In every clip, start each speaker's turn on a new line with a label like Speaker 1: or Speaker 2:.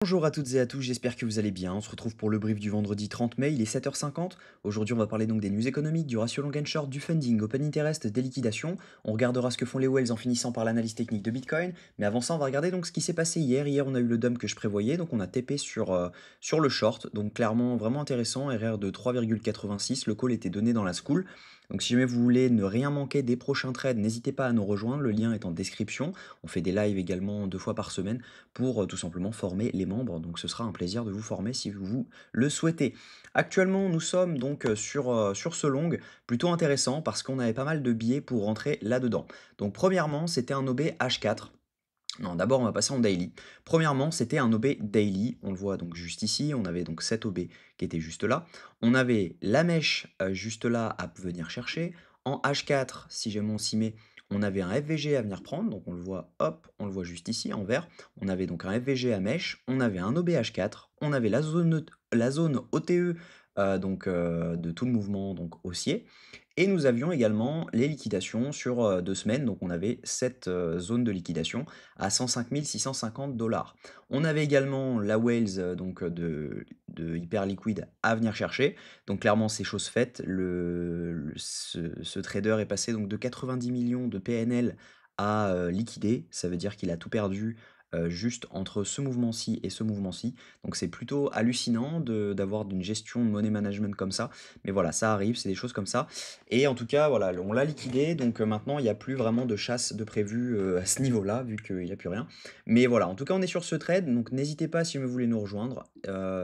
Speaker 1: Bonjour à toutes et à tous, j'espère que vous allez bien. On se retrouve pour le brief du vendredi 30 mai, il est 7h50. Aujourd'hui, on va parler donc des news économiques, du ratio long and short, du funding, open interest, des liquidations. On regardera ce que font les whales en finissant par l'analyse technique de Bitcoin. Mais avant ça, on va regarder donc ce qui s'est passé hier. Hier, on a eu le dump que je prévoyais, donc on a TP sur le short. Donc clairement, vraiment intéressant, RR de 3,86. Le call était donné dans la school. Donc si jamais vous voulez ne rien manquer des prochains trades, n'hésitez pas à nous rejoindre. Le lien est en description. On fait des lives également 2 fois par semaine pour tout simplement former les membres. Donc ce sera un plaisir de vous former si vous le souhaitez. Actuellement, nous sommes donc sur ce long plutôt intéressant parce qu'on avait pas mal de billets pour rentrer là-dedans. Donc premièrement, c'était un OB H4. Non, d'abord on va passer en daily. Premièrement, c'était un OB daily, on le voit donc juste ici, on avait donc cet OB qui était juste là. On avait la mèche juste là à venir chercher. En H4, si jamais on s'y met, on avait un FVG à venir prendre, donc on le voit, hop, on le voit juste ici en vert. On avait donc un FVG à mèche, on avait un OB H4, on avait la zone OTE de tout le mouvement donc haussier. Et nous avions également les liquidations sur 2 semaines, donc on avait cette zone de liquidation à 105 650 dollars. On avait également la Whales de Hyper Liquid à venir chercher. Donc clairement, c'est chose faite. Ce trader est passé donc de 90 millions de PNL à liquider. Ça veut dire qu'il a tout perdu juste entre ce mouvement-ci et ce mouvement-ci. Donc c'est plutôt hallucinant d'avoir d'une gestion de money management comme ça. Mais voilà, ça arrive, c'est des choses comme ça. Et en tout cas, voilà, on l'a liquidé, donc maintenant, il n'y a plus vraiment de chasse de prévu à ce niveau-là, vu qu'il n'y a plus rien. Mais voilà, en tout cas, on est sur ce trade, donc n'hésitez pas si vous voulez nous rejoindre.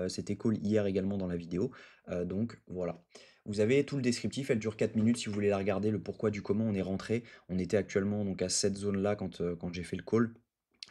Speaker 1: C'était call hier également dans la vidéo, donc voilà. Vous avez tout le descriptif, elle dure 4 minutes si vous voulez la regarder, le pourquoi du comment on est rentré. On était actuellement donc à cette zone-là quand j'ai fait le call.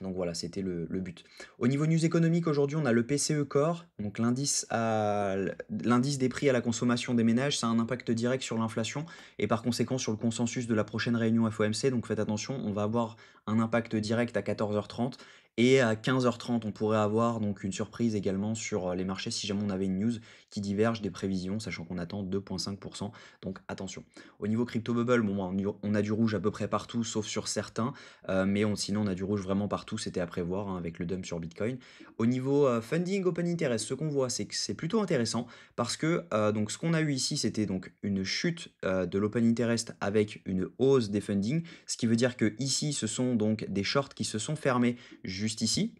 Speaker 1: Donc voilà, c'était le but. Au niveau news économique, aujourd'hui, on a le PCE Core, donc l'indice des prix à la consommation des ménages, ça a un impact direct sur l'inflation et par conséquent sur le consensus de la prochaine réunion FOMC. Donc faites attention, on va avoir un impact direct à 14h30 et à 15h30, on pourrait avoir donc une surprise également sur les marchés si jamais on avait une news qui diverge des prévisions, sachant qu'on attend 2,5%. Donc attention. Au niveau crypto bubble, bon, on a du rouge à peu près partout, sauf sur certains. Mais sinon, on a du rouge vraiment partout, c'était à prévoir hein, avec le dump sur Bitcoin. Au niveau funding open interest, ce qu'on voit, c'est que c'est plutôt intéressant parce que donc ce qu'on a eu ici, c'était donc une chute de l'open interest avec une hausse des funding, ce qui veut dire que ici, ce sont donc des shorts qui se sont fermés juste ici.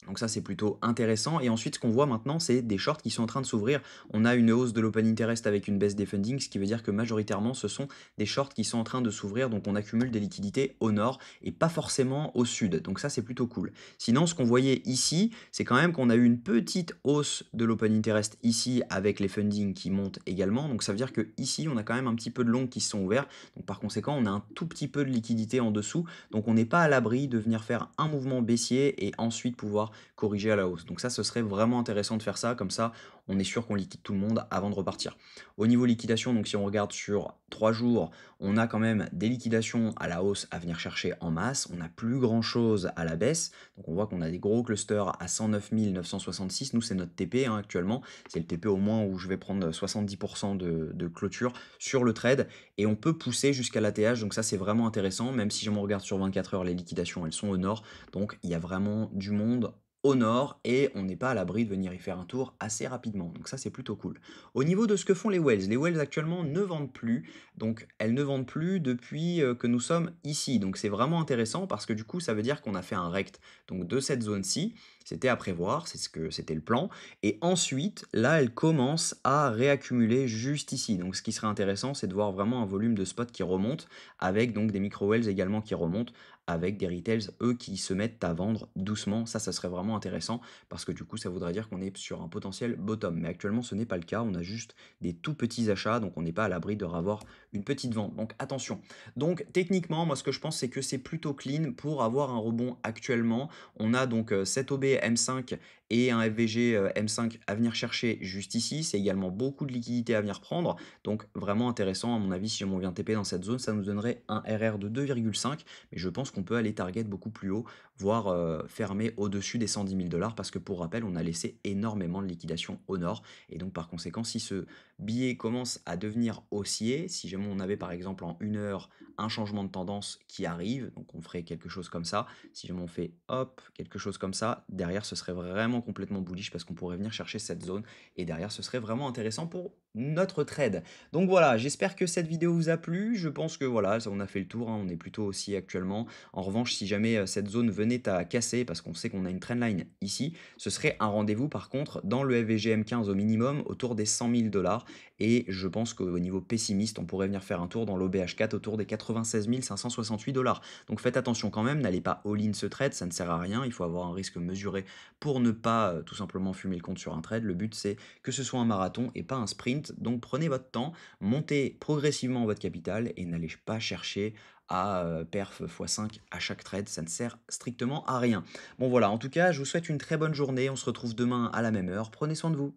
Speaker 1: Donc ça, c'est plutôt intéressant. Et ensuite, ce qu'on voit maintenant, c'est des shorts qui sont en train de s'ouvrir. On a une hausse de l'open interest avec une baisse des funding, ce qui veut dire que majoritairement, ce sont des shorts qui sont en train de s'ouvrir. Donc on accumule des liquidités au nord et pas forcément au sud. Donc ça, c'est plutôt cool. Sinon, ce qu'on voyait ici, c'est quand même qu'on a eu une petite hausse de l'open interest ici avec les funding qui montent également. Donc ça veut dire que ici, on a quand même un petit peu de longs qui se sont ouverts. Donc par conséquent, on a un tout petit peu de liquidité en dessous. Donc on n'est pas à l'abri de venir faire un mouvement baissier et ensuite pouvoir corriger à la hausse. Donc ça, ce serait vraiment intéressant de faire ça, comme ça, on est sûr qu'on liquide tout le monde avant de repartir. Au niveau liquidation, donc si on regarde sur 3 jours, on a quand même des liquidations à la hausse à venir chercher en masse, on n'a plus grand chose à la baisse, donc on voit qu'on a des gros clusters à 109 966, nous c'est notre TP hein, actuellement, c'est le TP au moins où je vais prendre 70% de clôture sur le trade, et on peut pousser jusqu'à l'ATH, donc ça c'est vraiment intéressant, même si je me regarde sur 24 heures, les liquidations elles sont au nord, donc il y a vraiment du monde au nord et on n'est pas à l'abri de venir y faire un tour assez rapidement. Donc ça c'est plutôt cool. Au niveau de ce que font les whales actuellement ne vendent plus. Donc elles ne vendent plus depuis que nous sommes ici. Donc c'est vraiment intéressant parce que du coup ça veut dire qu'on a fait un rect donc de cette zone-ci. C'était à prévoir, c'est ce que c'était le plan. Et ensuite, là, elles commencent à réaccumuler juste ici. Donc ce qui serait intéressant, c'est de voir vraiment un volume de spot qui remonte avec donc des micro-whales également qui remontent avec des retails, eux, qui se mettent à vendre doucement. Ça serait vraiment intéressant parce que du coup, ça voudrait dire qu'on est sur un potentiel bottom. Mais actuellement, ce n'est pas le cas. On a juste des tout petits achats, donc on n'est pas à l'abri de revoir une petite vente. Donc attention. Donc techniquement, moi, ce que je pense, c'est que c'est plutôt clean pour avoir un rebond actuellement. On a donc cet OB M5 et un FVG M5 à venir chercher juste ici. C'est également beaucoup de liquidités à venir prendre. Donc vraiment intéressant, à mon avis, si on vient TP dans cette zone, ça nous donnerait un RR de 2,5. Mais je pense qu'on peut aller target beaucoup plus haut, voire fermer au-dessus des 110 000 $ parce que pour rappel, on a laissé énormément de liquidation au nord. Et donc par conséquent, si ce billet commence à devenir haussier, si jamais on avait par exemple en 1 heure un changement de tendance qui arrive, donc on ferait quelque chose comme ça, si jamais on fait hop, quelque chose comme ça, derrière ce serait vraiment complètement bullish parce qu'on pourrait venir chercher cette zone et derrière ce serait vraiment intéressant pour notre trade. Donc voilà, j'espère que cette vidéo vous a plu. Je pense que voilà, on a fait le tour, hein, on est plutôt haussier actuellement. En revanche, si jamais cette zone venait à casser, parce qu'on sait qu'on a une trendline ici, ce serait un rendez-vous par contre dans le FVGM 15 au minimum autour des 100 000 $. Et je pense qu'au niveau pessimiste, on pourrait venir faire un tour dans l'OBH4 autour des 96 568 $. Donc faites attention quand même, n'allez pas all-in ce trade, ça ne sert à rien. Il faut avoir un risque mesuré pour ne pas tout simplement fumer le compte sur un trade. Le but c'est que ce soit un marathon et pas un sprint. Donc prenez votre temps, montez progressivement votre capital et n'allez pas chercher à perf x5 à chaque trade, ça ne sert strictement à rien. Bon voilà, en tout cas, je vous souhaite une très bonne journée, on se retrouve demain à la même heure, prenez soin de vous.